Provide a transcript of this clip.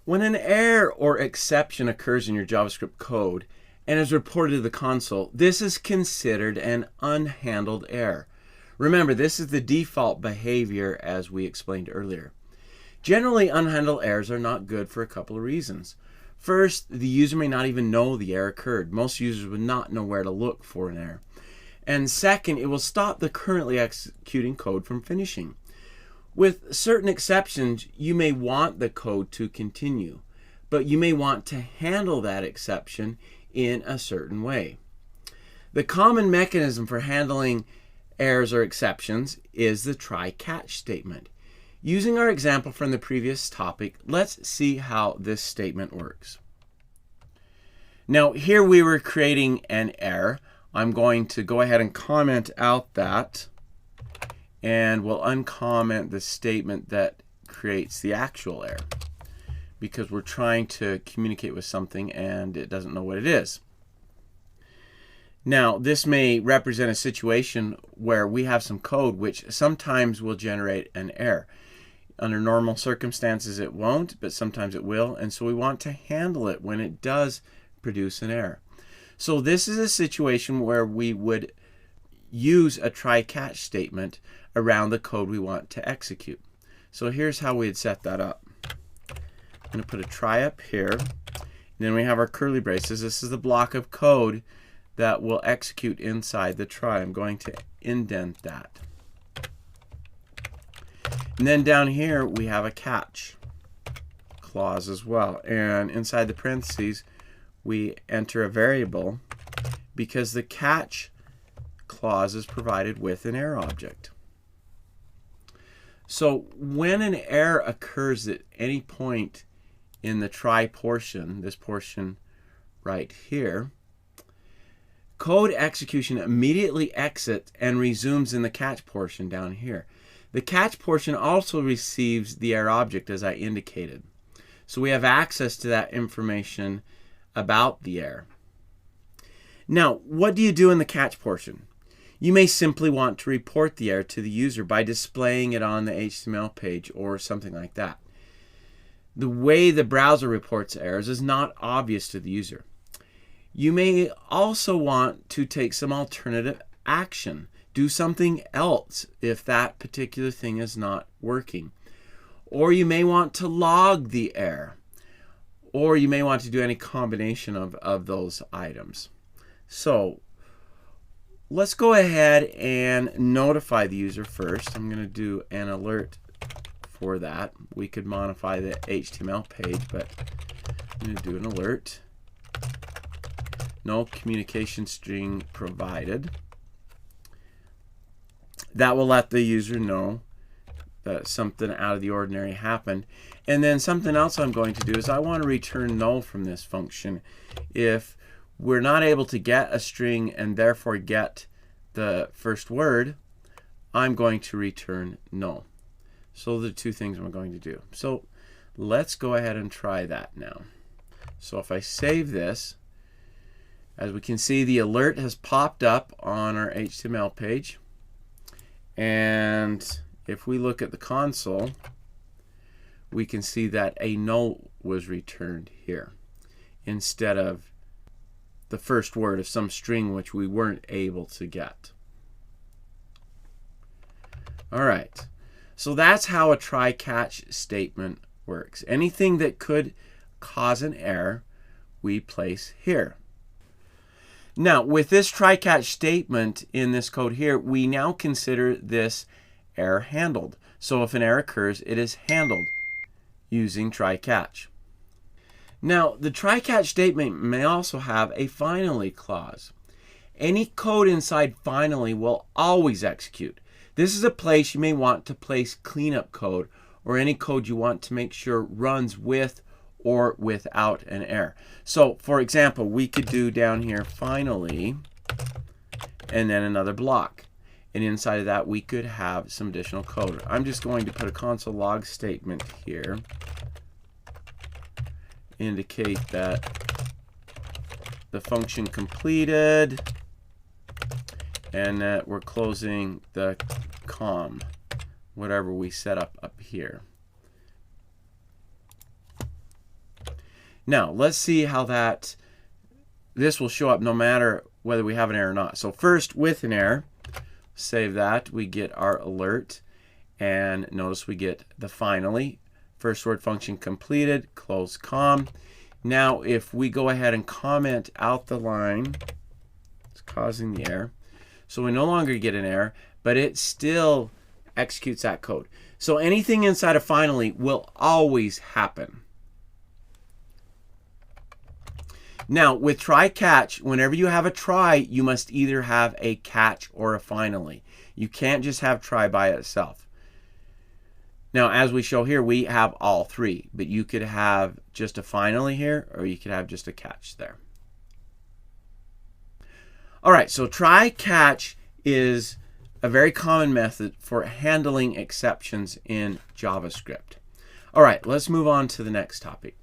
When an error or exception occurs in your JavaScript code and is reported to the console, this is considered an unhandled error. Remember, this is the default behavior as we explained earlier. Generally, unhandled errors are not good for a couple of reasons. First, the user may not even know the error occurred. Most users would not know where to look for an error. And second, it will stop the currently executing code from finishing. With certain exceptions, you may want the code to continue, but you may want to handle that exception in a certain way. The common mechanism for handling errors or exceptions is the try-catch statement. Using our example from the previous topic, let's see how this statement works. Now, here we were creating an error. I'm going to go ahead and comment out that, and we'll uncomment the statement that creates the actual error because we're trying to communicate with something and it doesn't know what it is. Now, this may represent a situation where we have some code which sometimes will generate an error. Under normal circumstances it won't, but sometimes it will, and so we want to handle it when it does produce an error. So this is a situation where we would use a try-catch statement around the code we want to execute. So here's how we'd set that up. I'm going to put a try up here, and then we have our curly braces. This is the block of code that will execute inside the try. I'm going to indent that. And then down here we have a catch clause as well. And inside the parentheses we enter a variable because the catch clause is provided with an error object. So when an error occurs at any point in the try portion, this portion right here, code execution immediately exits and resumes in the catch portion down here. The catch portion also receives the error object as I indicated. So we have access to that information about the error. Now, what do you do in the catch portion? You may simply want to report the error to the user by displaying it on the HTML page or something like that. The way the browser reports errors is not obvious to the user. You may also want to take some alternative action. Do something else if that particular thing is not working. Or you may want to log the error. Or you may want to do any combination of those items. So let's go ahead and notify the user first. I'm going to do an alert for that. We could modify the HTML page, but I'm going to do an alert. No communication string provided. That will let the user know that something out of the ordinary happened. And then something else I'm going to do is I want to return null from this function. If we're not able to get a string and therefore get the first word, I'm going to return null. So the two things I'm going to do. So let's go ahead and try that now. So if I save this, as we can see, the alert has popped up on our HTML page. And if we look at the console, we can see that a null was returned here instead of the first word of some string which we weren't able to get. All right, so that's how a try-catch statement works. Anything that could cause an error, we place here. Now, with this try-catch statement in this code here, we now consider this error handled. So if an error occurs, it is handled using try-catch. Now, the try-catch statement may also have a finally clause. Any code inside finally will always execute. This is a place you may want to place cleanup code or any code you want to make sure runs with or without an error. So, for example, we could do down here finally and then another block. And inside of that, we could have some additional code. I'm just going to put a console log statement here. Indicate that the function completed and that we're closing the com, whatever we set up here. Now, let's see how this will show up no matter whether we have an error or not. So first, with an error, save that, we get our alert, and notice we get the finally. First word function completed, close com. Now, if we go ahead and comment out the line, it's causing the error. So we no longer get an error, but it still executes that code. So anything inside of finally will always happen. Now, with try catch, whenever you have a try, you must either have a catch or a finally. You can't just have try by itself. Now, as we show here, we have all three, but you could have just a finally here, or you could have just a catch there. All right, so try catch is a very common method for handling exceptions in JavaScript. All right, let's move on to the next topic.